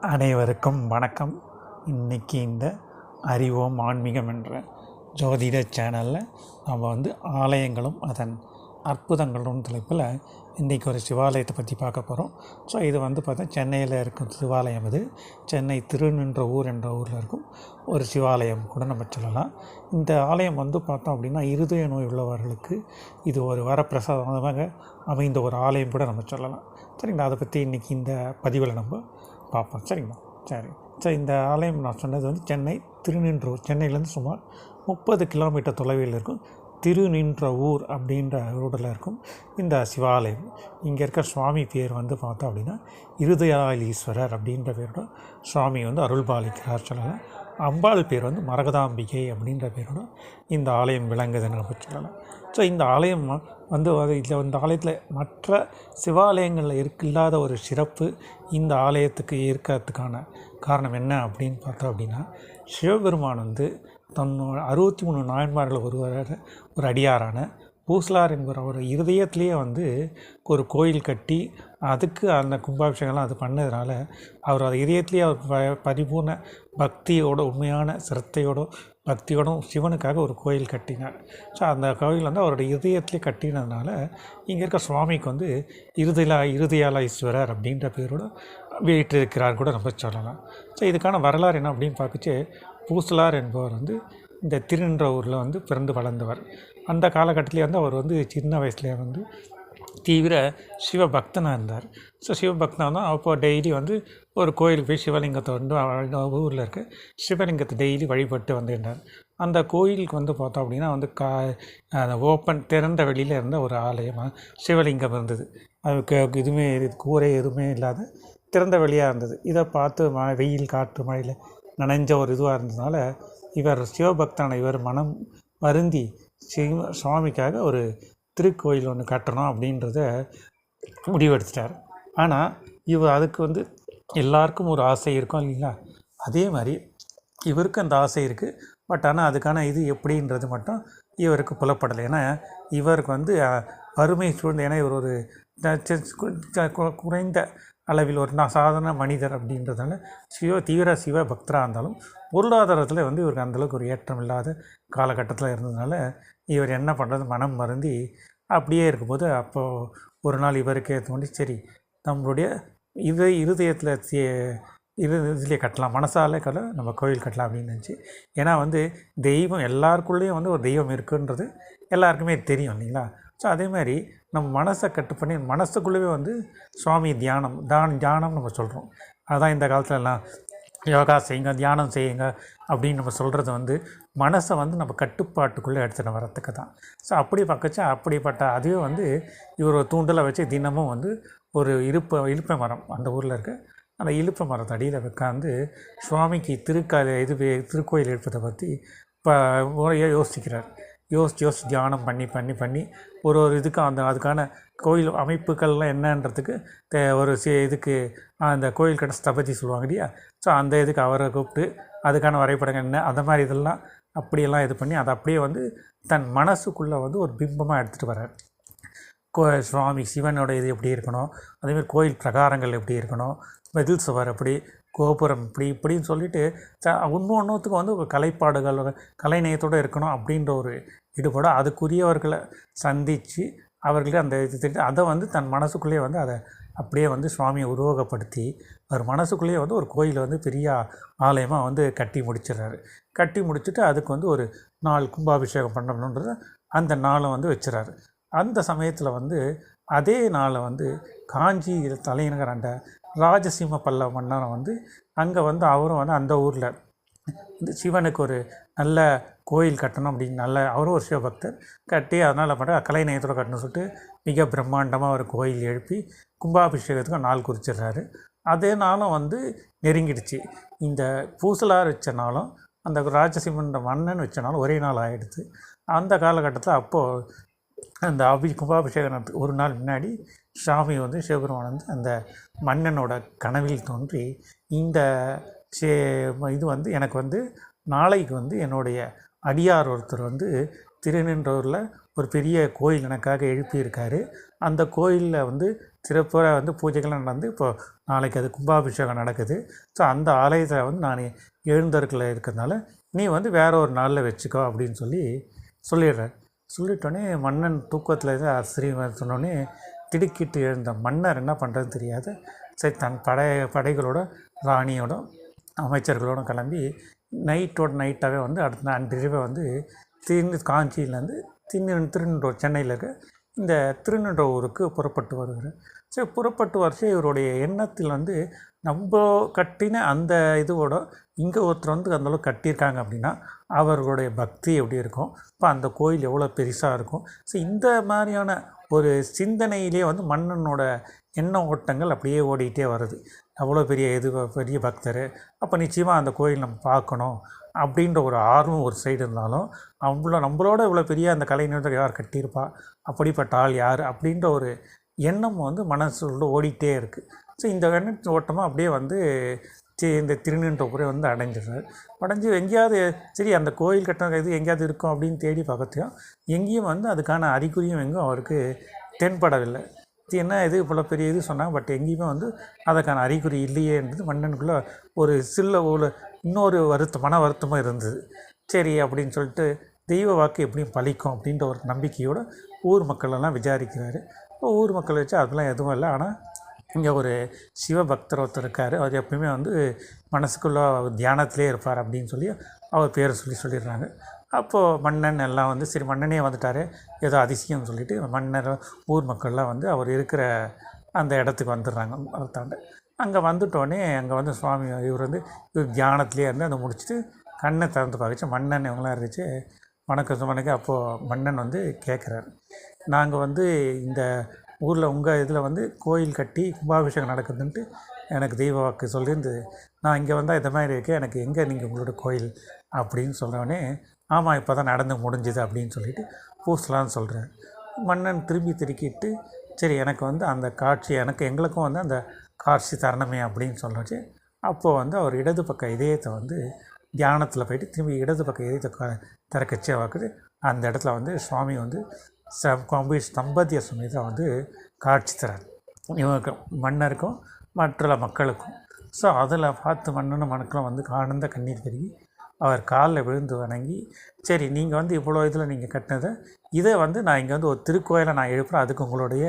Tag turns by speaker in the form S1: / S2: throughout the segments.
S1: அனைவருக்கும் வணக்கம். இன்றைக்கி இந்த அறிவோம் ஆன்மீகம் என்ற ஜோதிட சேனலில் நம்ம ஆலயங்களும் அதன் அற்புதங்களும் தலைப்பில் இன்றைக்கி ஒரு சிவாலயத்தை பற்றி பார்க்க போகிறோம். ஸோ இது பார்த்தா சென்னையில் இருக்கும் சிவாலயம். இது சென்னை திருநின்றவூர் என்ற ஊரில் இருக்கும் ஒரு சிவாலயம் கூட நம்ம சொல்லலாம். இந்த ஆலயம் பார்த்தோம் அப்படின்னா இருதய நோய் உள்ளவர்களுக்கு இது ஒரு வரப்பிரசாதமாக அமைந்த ஒரு ஆலயம் கூட நம்ம சொல்லலாம். சரிங்களா? அதை பற்றி இன்றைக்கி இந்த பதிவில் நம்ம பார்ப்போம். சரிங்களா? சரி, இந்த ஆலயம் நான் சொன்னது சென்னை திருநின்றவூர். சென்னையிலேருந்து சுமார் 30 கிலோமீட்டர் தொலைவில் இருக்கும் திருநின்றவூர் அப்படின்ற ரோடில் இருக்கும் இந்த சிவாலயம். இங்கே இருக்க சுவாமி பேர் பார்த்தோம் அப்படின்னா இருதயாலீஸ்வரர் அப்படின்ற பேரோட சுவாமி அருள்பாலிக்கிறார் சொல்லலாம். அம்பாள் பேர் மரகதாம்பிகை அப்படின்ற பேரோட இந்த ஆலயம் விளங்குதுன்னு நம்ம சொல்லலாம். ஸோ இந்த ஆலயம் இந்த ஆலயத்தில் மற்ற சிவாலயங்களில் இல்லாத ஒரு சிறப்பு இந்த ஆலயத்துக்கு இருக்கிறதுக்கான காரணம் என்ன அப்படின்னு பார்த்தோம் அப்படின்னா, சிவபெருமான் தன்னோட 63 நாயன்மார்கள் ஒரு அடியாரான பூசலார் என்பவர் அவர் இருதயத்திலேயே ஒரு கோயில் கட்டி அதுக்கு அந்த கும்பாபிஷேகம்லாம் அது பண்ணதுனால அவர் அது இதயத்திலேயே அவர் பரிபூர்ண பக்தியோட உண்மையான பக்தியோடும் சிவனுக்காக ஒரு கோயில் கட்டினார். ஸோ அந்த கோயில் அவருடைய இதயத்திலே கட்டினதுனால இங்கே இருக்க சுவாமிக்கு இருதயாலீஸ்வரர் அப்படின்ற பேரோட வீற்றிருக்கிறார் கூட நம்ம சொல்லலாம். ஸோ இதுக்கான வரலாறு என்ன அப்படின்னு பார்த்துச்சு, பூசலார் என்பவர் இந்த திருநின்றவூரில் பிறந்து வளர்ந்தவர். அந்த காலகட்டத்திலே அவர் சின்ன வயசுலேயே தீவிர சிவபக்தனாக இருந்தார். ஸோ சிவபக்தனாக தான் அப்போ டெய்லி ஒரு கோயிலுக்கு போய் சிவலிங்கத்தை ஊரில் இருக்க சிவலிங்கத்தை டெய்லி வழிபட்டு வந்துட்டார். அந்த கோயிலுக்கு பார்த்தோம் அப்படின்னா அந்த ஓப்பன் திறந்த வெளியில் இருந்த ஒரு ஆலயமாக சிவலிங்கம் இருந்தது. அதுக்கு எதுவுமே கூரை எதுவுமே இல்லாத திறந்த வெளியாக இருந்தது. இதை பார்த்து வெயில் காற்று மழையில் நனைஞ்ச ஒரு இதுவாக இருந்ததுனால இவர் சிவபக்தான இவர் மனம் வருந்தி சுவாமிக்காக ஒரு திருக்கோயில் ஒன்று கட்டணும் அப்படின்றத முடிவெடுத்துட்டார். ஆனால் இவர் அதுக்கு எல்லாருக்கும் ஒரு ஆசை இருக்கும் இல்லைங்களா? அதே மாதிரி இவருக்கு அந்த ஆசை இருக்குது. பட் ஆனால் அதுக்கான இது எப்படின்றது மட்டும் இவருக்கு புலப்படலை. ஏன்னா இவருக்கு வறுமை சூழ்ந்த, ஏன்னா இவர் ஒரு குறைந்த அளவில் ஒரு சாதாரண மனிதர் அப்படின்றதால தீவிர சிவ பக்தராக இருந்தாலும் பொருளாதாரத்தில் இவருக்கு அந்தளவுக்கு ஒரு ஏற்றம் இல்லாத காலகட்டத்தில் இருந்ததுனால இவர் என்ன பண்ணுறது, மனம் வருந்தி அப்படியே இருக்கும்போது அப்போது ஒரு நாள் இவருக்கே தோண்டி, சரி நம்மளுடைய இருதயத்தில் இதுலேயே கட்டலாம், மனசாலே நம்ம கோயில் கட்டலாம் அப்படின்னு நினச்சி. ஏன்னா தெய்வம் எல்லாருக்குள்ளேயும் ஒரு தெய்வம் இருக்குன்றது எல்லாருக்குமே தெரியும் இல்லைங்களா? ஸோ அதே மாதிரி நம்ம மனசை கட்டு பண்ணி மனசுக்குள்ளேயே சுவாமி தியானம் நம்ம சொல்கிறோம். அதுதான் இந்த காலத்துலலாம் யோகா செய்யுங்க, தியானம் செய்யுங்க அப்படின்னு நம்ம சொல்கிறது மனசை நம்ம கட்டுப்பாட்டுக்குள்ளே எடுத்துகிட்டு வரத்துக்கு தான். ஸோ அப்படிப்பட்ட அதுவே இவர் ஒரு தூண்டலை வச்சு தினமும் ஒரு இலுப்பை மரம் அந்த ஊரில் இருக்க அந்த இலுப்பை மரத்து அடியில் உட்காந்து சுவாமிக்கு திருக்கோயில் எழுப்பதை பற்றி யோசித்து தியானம் பண்ணி ஒரு இதுக்கு அதுக்கான கோயில் அமைப்புகள்லாம் என்னன்றதுக்கு ஒரு இதுக்கு அந்த கோயில் கட்ட ஸ்தபதி சொல்லுவாங்க இல்லையா? ஸோ அந்த இதுக்கு அவரை கூப்பிட்டு அதுக்கான வரைபடங்கள் என்ன அந்த மாதிரி இதெல்லாம் அப்படியெல்லாம் இது பண்ணி அதை அப்படியே தன் மனசுக்குள்ளே ஒரு பிம்பமாக எடுத்துகிட்டு வர்றார். சுவாமி சிவனோட இது எப்படி இருக்கணும், அதேமாதிரி கோயில் பிரகாரங்கள் எப்படி இருக்கணும், மெதில் சுவர் எப்படி, கோபுரம் இப்படின்னு சொல்லிட்டு ஒன்றுத்துக்கும் ஒரு கலைப்பாடுகள் கலைநயத்தோடு இருக்கணும் அப்படின்ற ஒரு ஈடுபாடு அதுக்குரியவர்களை சந்தித்து அவர்களே அந்த இது அதை தன் மனசுக்குள்ளேயே அதை அப்படியே சுவாமியை உருவகப்படுத்தி அவர் மனசுக்குள்ளேயே ஒரு கோயிலை பெரிய ஆலயமாக கட்டி முடிச்சிடுறாரு. கட்டி முடிச்சுட்டு அதுக்கு ஒரு நாள் கும்பாபிஷேகம் பண்ணணுன்றத அந்த நாளை வச்சுறாரு. அந்த சமயத்தில் அதே நாளை காஞ்சி தலைநகர் அந்த ராஜசிம்ம பல்லவ மன்னரை அங்கே அவரும் அந்த ஊரில் சிவனுக்கு ஒரு நல்ல கோயில் கட்டணும் அப்படின்னு அவரும் ஒரு சிவபக்தர் கட்டி அதனால் கலை நயத்தோடு கட்டணும்னு சொல்லிட்டு மிக பிரம்மாண்டமாக ஒரு கோயில் எழுப்பி கும்பாபிஷேகத்துக்கு நாள் குறிச்சிடுறாரு. அதே நாளும் நெருங்கிடுச்சு. இந்த பூசலார் வச்ச நாளும் அந்த ராஜசிம்மன் மன்னன் வச்ச நாளும் ஒரே நாள் ஆகிடுது. அந்த காலகட்டத்தில் அப்போது அந்த கும்பாபிஷேகம் ஒரு நாள் முன்னாடி சாமி சிவபெருமான் அந்த மன்னனோட கனவில் தோன்றி இந்த இது எனக்கு நாளைக்கு என்னுடைய அடியார் ஒருத்தர் திருநின்றவூரில் ஒரு பெரிய கோயில் எனக்காக எழுப்பியிருக்காரு. அந்த கோயிலில் வந்து சிறப்பாக வந்து பூஜைகள்லாம் நடந்து இப்போது நாளைக்கு அது கும்பாபிஷேகம் நடக்குது. ஸோ அந்த ஆலயத்தில் வந்து நான் எழுந்தருக்கில் இருக்கிறதுனால நீ வந்து வேற ஒரு நாளில் வச்சுக்கோ அப்படின்னு சொல்லிடுறார். சொல்லிட்டோன்னே மன்னன் தூக்கத்தில் இருந்து ஆச்சரியம் சொன்னோடனே திடுக்கிட்டு எழுந்த மன்னர் என்ன பண்ணுறதுன்னு தெரியாது. சரி தன் படைகளோட ராணியோட அமைச்சர்களோட கிளம்பி நைட்டாகவே வந்து அடுத்த அன்றிரவே வந்து காஞ்சியிலேருந்து திருநின்றூர் சென்னையில் இருக்க இந்த திருநின்றவூருக்கு புறப்பட்டு வருகிறார். சரி புறப்பட்டு வரச்சு இவருடைய எண்ணத்தில் வந்து நம்ம கட்டின அந்த இதோட இங்கே ஒருத்தர் வந்து அந்தளவுக்கு கட்டியிருக்காங்க அப்படின்னா அவர்களுடைய பக்தி எப்படி இருக்கும், இப்போ அந்த கோயில் எவ்வளோ பெருசாக இருக்கும். ஸோ இந்த மாதிரியான ஒரு சிந்தனையிலே வந்து மன்னனோட எண்ண ஓட்டங்கள் அப்படியே ஓடிக்கிட்டே வருது. அவ்வளோ பெரிய பக்தர், அப்போ நிச்சயமாக அந்த கோயில் நம்ம பார்க்கணும் அப்படின்ற ஒரு ஆர்வம் ஒரு சைடு இருந்தாலும் நம்மளோட இவ்வளோ பெரிய அந்த கலைஞர் யார் கட்டியிருப்பா, அப்படிப்பட்ட ஆள் யார் அப்படின்ற ஒரு எண்ணம் வந்து மனசுள்ள ஓடிட்டே இருக்குது. ஸோ இந்த எண்ணத்தின் ஓட்டமாக அப்படியே வந்து இந்த திருநின்றவூரை வந்து அடைஞ்சிடுறாரு. அடைஞ்சு எங்கேயாவது சரி அந்த கோயில் கட்டின இது எங்கேயாவது இருக்கும் அப்படின்னு தேடி பார்க்கத்தையும் எங்கேயும் வந்து அதுக்கான அறிகுறியும் எங்கும் அவருக்கு தென்படவில்லை. இது என்ன இது இவ்வளோ பெரிய இது சொன்னாங்க, பட் எங்கேயுமே வந்து அதுக்கான அறிகுறி இல்லையேன்றது மன்னனுக்குள்ளே ஒரு இன்னொரு மன வருத்தமாக இருந்தது. சரி அப்படின்னு சொல்லிட்டு தெய்வ வாக்கு எப்படியும் பலிக்கும் அப்படின்ற ஒரு நம்பிக்கையோடு ஊர் மக்களெல்லாம் விசாரிக்கிறாரு. ஊர் மக்கள் வச்சு அதெல்லாம் எதுவும் இல்லை, ஆனால் இங்கே ஒரு சிவபக்தர் ஒருத்தர் இருக்கார், அவர் எப்பயுமே வந்து மனசுக்குள்ளே தியானத்திலே இருப்பார் அப்படின்னு சொல்லி அவர் பேரை சொல்லிடுறாங்க. அப்போது மன்னன் எல்லாம் வந்து சரி மன்னனே வந்துட்டார் ஏதோ அதிசயம்னு சொல்லிவிட்டு மன்னர் ஊர் மக்கள்லாம் வந்து அவர் இருக்கிற அந்த இடத்துக்கு வந்துடுறாங்க. அவர் தாண்ட அங்கே வந்துட்டோடனே அங்கே வந்து சுவாமி இவர் தியானத்திலே இருந்து அதை முடிச்சுட்டு கண்ணை திறந்து பார்த்துச்சு. மன்னன் இவங்களாம் இருந்துச்சு. வணக்கம். அப்போது மன்னன் வந்து கேட்குறாரு, நாங்கள் வந்து இந்த ஊரில் உங்கள் இதில் வந்து கோயில் கட்டி கும்பாபிஷேகம் நடக்குதுன்ட்டு எனக்கு தெய்வ வாக்கு சொல்லியிருந்து நான் இங்கே வந்தால் இந்த மாதிரி இருக்கேன், எனக்கு எங்கே நீங்கள் உங்களோட கோயில் அப்படின்னு சொல்கிறவனே ஆமாம் இப்போ தான் நடந்து முடிஞ்சுது அப்படின்னு சொல்லிவிட்டு பூசலான்னு சொல்கிறேன். மன்னன் திருக்கிட்டு சரி எனக்கு வந்து அந்த காட்சி எங்களுக்கும் வந்து அந்த காட்சி தரணுமே அப்படின்னு சொல்லிச்சு. அப்போது வந்து அவர் இடது பக்க இதயத்தை வந்து தியானத்தில் போயிட்டு திரும்பி இடது பக்க இதயத்தை திறக்கச்சே வாக்குது. அந்த இடத்துல வந்து சுவாமி வந்து தம்பதிய சமயத்தில் வந்து காட்சி தரார் இவங்க மன்னருக்கும் மற்ற மக்களுக்கும். ஸோ அதில் பார்த்து மன்னனும் மக்களும் வந்து ஆனந்த கண்ணீர் பெருகி அவர் காலில் விழுந்து வணங்கி சரி நீங்கள் வந்து இவ்வளோ இதில் நீங்கள் கட்டினதை இதை வந்து நான் இங்கே வந்து ஒரு திருக்கோயிலை நான் எழுப்புறேன், அதுக்கு உங்களுடைய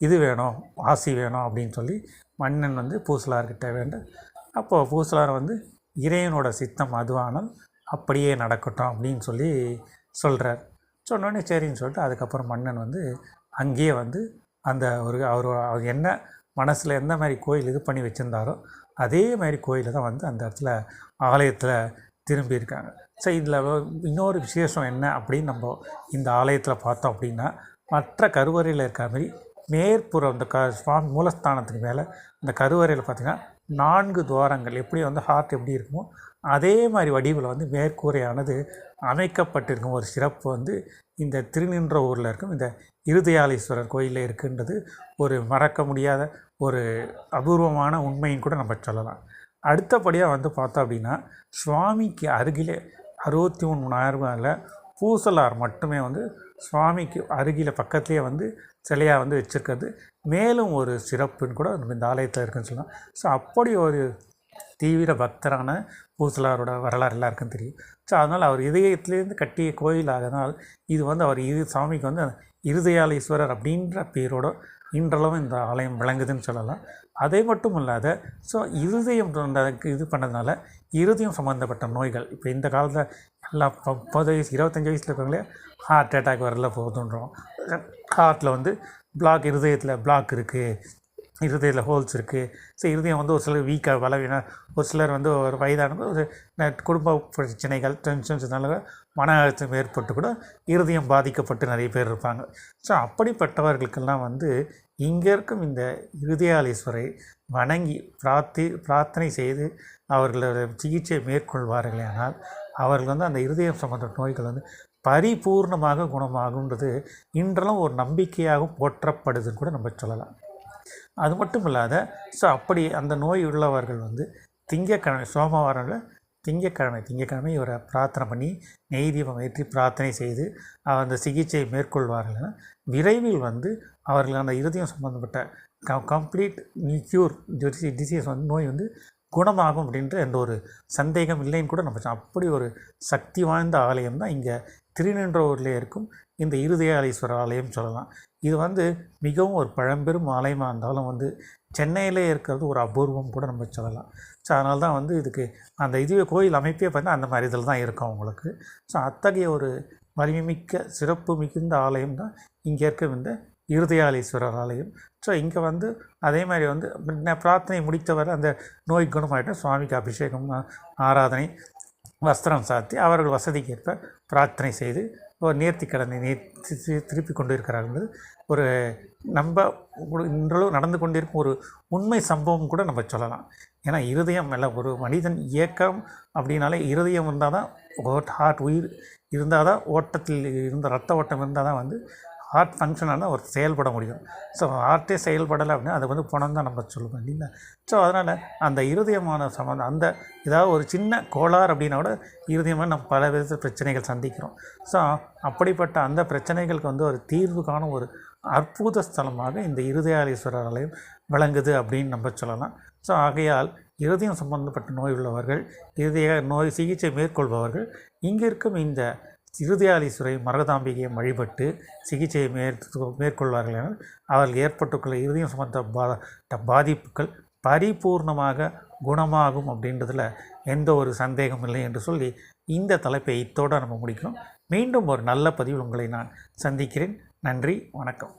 S1: இது வேணும், ஆசி வேணும் அப்படின்னு சொல்லி மன்னன் வந்து பூசலார்கிட்ட வேண்டும். அப்போது பூசலார் வந்து இறைவனோட சித்தம் அதுவானால் அப்படியே நடக்கட்டும் அப்படின்னு சொல்கிறார். சொன்னோடனே சரின்னு சொல்லிட்டு அதுக்கப்புறம் மன்னன் வந்து அங்கேயே வந்து அந்த அவர் என்ன மனசில் எந்த மாதிரி கோயில் இது பண்ணி வச்சுருந்தாரோ அதே மாதிரி கோயிலில் தான் வந்து அந்த இடத்துல ஆலயத்தில் திரும்பியிருக்காங்க. ஸோ இதில் இன்னொரு விசேஷம் என்ன அப்படின்னு நம்ம இந்த ஆலயத்தில் பார்த்தோம் அப்படின்னா மற்ற கருவறையில் இருக்கிற மாதிரி மேற்புறம் இந்த சுவாமி மூலஸ்தானத்துக்கு மேலே இந்த கருவறையில் பார்த்திங்கன்னா 4 துவாரங்கள் எப்படி வந்து ஹார்ட் எப்படி இருக்குமோ அதே மாதிரி வடிவில் வந்து மேற்கூரையானது அமைக்கப்பட்டிருக்கும் ஒரு சிறப்பு வந்து இந்த திருநின்றவூரில் இருக்கும் இந்த இருதயாலீஸ்வரர் கோயிலில் இருக்குன்றது ஒரு மறக்க முடியாத ஒரு அபூர்வமான உண்மைன்னு கூட நம்ம சொல்லலாம். அடுத்தபடியாக வந்து பார்த்தோம் அப்படின்னா சுவாமிக்கு அருகிலே 63,000 பூசலார் மட்டுமே வந்து சுவாமிக்கு அருகில் பக்கத்துலேயே வந்து சிலையாக வந்து வச்சுருக்கிறது மேலும் ஒரு சிறப்புன்னு கூட நம்ம இந்த ஆலயத்தில் இருக்குன்னு சொல்லலாம். ஸோ அப்படி ஒரு தீவிர பக்தரான பூசலாரோட வரலாறு எல்லாருக்கும் தெரியும். ஸோ அதனால் அவர் இதயத்திலேருந்து கட்டிய கோயில் ஆகனால் இது வந்து அவர் சாமிக்கு வந்து இருதயாலீஸ்வரர் அப்படின்ற பேரோட இன்றளவும் இந்த ஆலயம் விளங்குதுன்னு சொல்லலாம். அதே மட்டும் இல்லாத ஸோ இருதயம் இது பண்ணதுனால இருதயம் சம்மந்தப்பட்ட நோய்கள் இப்போ இந்த காலத்தில் எல்லாம் 30 வயசு 25 வயசில் இருக்கவங்களே ஹார்ட் அட்டாக் வரல போதுன்றோம். ஹார்ட்டில் வந்து இருதயத்தில் பிளாக் இருக்குது, இருதயத்தில் ஹோல்ஸ் இருக்குது. ஸோ இருதயம் வந்து ஒரு சிலர் வீக்காக பலவீனா, ஒரு சிலர் வந்து ஒரு வயதான ஒரு குடும்ப பிரச்சனைகள் டென்ஷன்ஸ்னால மன அழுத்தம் ஏற்பட்டு கூட இருதயம் பாதிக்கப்பட்டு நிறைய பேர் இருப்பாங்க. ஸோ அப்படிப்பட்டவர்களுக்கெல்லாம் வந்து இங்கே இருக்கும் இந்த இருதயாலீஸ்வரை வணங்கி பிரார்த்தனை செய்து அவர்களோட சிகிச்சை மேற்கொள்வார்களே ஆனால் அவர்கள் வந்து அந்த இருதயம் சம்பந்த நோய்கள் வந்து பரிபூர்ணமாக குணமாகுன்றது இன்றெல்லாம் ஒரு நம்பிக்கையாகவும் போற்றப்படுதுன்னு கூட நம்ம சொல்லலாம். அது மட்டும் இல்லாத ஸோ அப்படி அந்த நோய் உள்ளவர்கள் வந்து திங்கக்கிழமை சோமவாரங்களில் திங்கக்கிழமை இவரை பிரார்த்தனை பண்ணி நெய் தீபம் ஏற்றி பிரார்த்தனை செய்து அந்த சிகிச்சையை மேற்கொள்வார்கள். விரைவில் அவர்கள் அந்த இருதயம் சம்பந்தப்பட்ட கம்ப்ளீட் க்யூர் டிசீஸ் நோய் குணமாகும் அப்படின்ற எந்த ஒரு சந்தேகம் இல்லைன்னு கூட நம்ம அப்படி ஒரு சக்தி வாய்ந்த ஆலயம் தான் இங்கே திருநின்றவூரில் இருக்கும் இந்த இருதயாலீஸ்வரர் ஆலயம் சொல்லலாம். இது மிகவும் ஒரு பழம்பெரும் ஆலயமாக இருந்தாலும் சென்னையிலே இருக்கிறது ஒரு அபூர்வம் கூட நம்ம சொல்லலாம். ஸோ அதனால தான் இதுக்கு அந்த கோயில் அமைப்பே பார்த்தா அந்த மாதிரி இதில் தான் இருக்கும் அவங்களுக்கு. ஸோ அத்தகைய ஒரு வலிமைமிக்க சிறப்பு மிகுந்த ஆலயம் தான் இங்கே இருக்க இந்த இருதயாலீஸ்வரர் ஆலயம். ஸோ இங்கே அதே மாதிரி பிரார்த்தனை முடித்தவரை அந்த நோய் குணமாகிட்ட சுவாமிக்கு அபிஷேகம் ஆராதனை வஸ்திரம் சாத்தி அவர்கள் வசதிக்கேற்ப பிரார்த்தனை செய்து ஒரு நேர்த்தி கடனை திருப்பி கொண்டு இருக்கிறார்கள். ஒரு நம்ம இன்றளவு நடந்து கொண்டிருக்கும் ஒரு உண்மை சம்பவம் கூட நம்ம சொல்லலாம். ஏன்னா இருதயம் இல்லை, ஒரு மனிதன் இயக்கம் அப்படின்னாலே இருதயம் இருந்தால் தான் ஹார்ட் உயிர் இருந்தால் தான் ஓட்டத்தில் இருந்த ரத்த ஓட்டம் இருந்தால் தான் ஹார்ட் ஃபங்க்ஷனாக தான் ஒரு செயல்பட முடியும். ஸோ ஹார்ட்டே செயல்படலை அப்படின்னா அது பணம் தான் நம்ம சொல்லுவோம் இல்லைங்களா. ஸோ அதனால் அந்த இருதயமான சம்மந்தம் அந்த ஏதாவது ஒரு சின்ன கோளாறு அப்படின்னா கூட இருதயமாக நம்ம பல வித பிரச்சனைகள் சந்திக்கிறோம். ஸோ அப்படிப்பட்ட அந்த பிரச்சனைகளுக்கு ஒரு தீர்வு காணும் ஒரு அற்புத ஸ்தலமாக இந்த இருதயாலீஸ்வரர் ஆலயம் விளங்குது அப்படின்னு நம்ம சொல்லலாம். ஸோ ஆகையால் இருதயம் சம்பந்தப்பட்ட நோய் உள்ளவர்கள், இருதய நோய் சிகிச்சை மேற்கொள்பவர்கள் இங்கே இருக்கும் இந்த இருதயாலீஸ்வரை மரகதாம்பிகையை வழிபட்டு சிகிச்சையை மேற்கொள்வார்கள் என அவர்கள் ஏற்பட்டுள்ள இருதயம் சம்பந்த பாதிப்புகள் பரிபூர்ணமாக குணமாகும் அப்படின்றதில் எந்த ஒரு சந்தேகம் இல்லை என்று சொல்லி இந்த தலைப்பை இத்தோடு நம்ம முடிக்கிறோம். மீண்டும் ஒரு நல்ல பதிவில் உங்களை நான் சந்திக்கிறேன். நன்றி, வணக்கம்.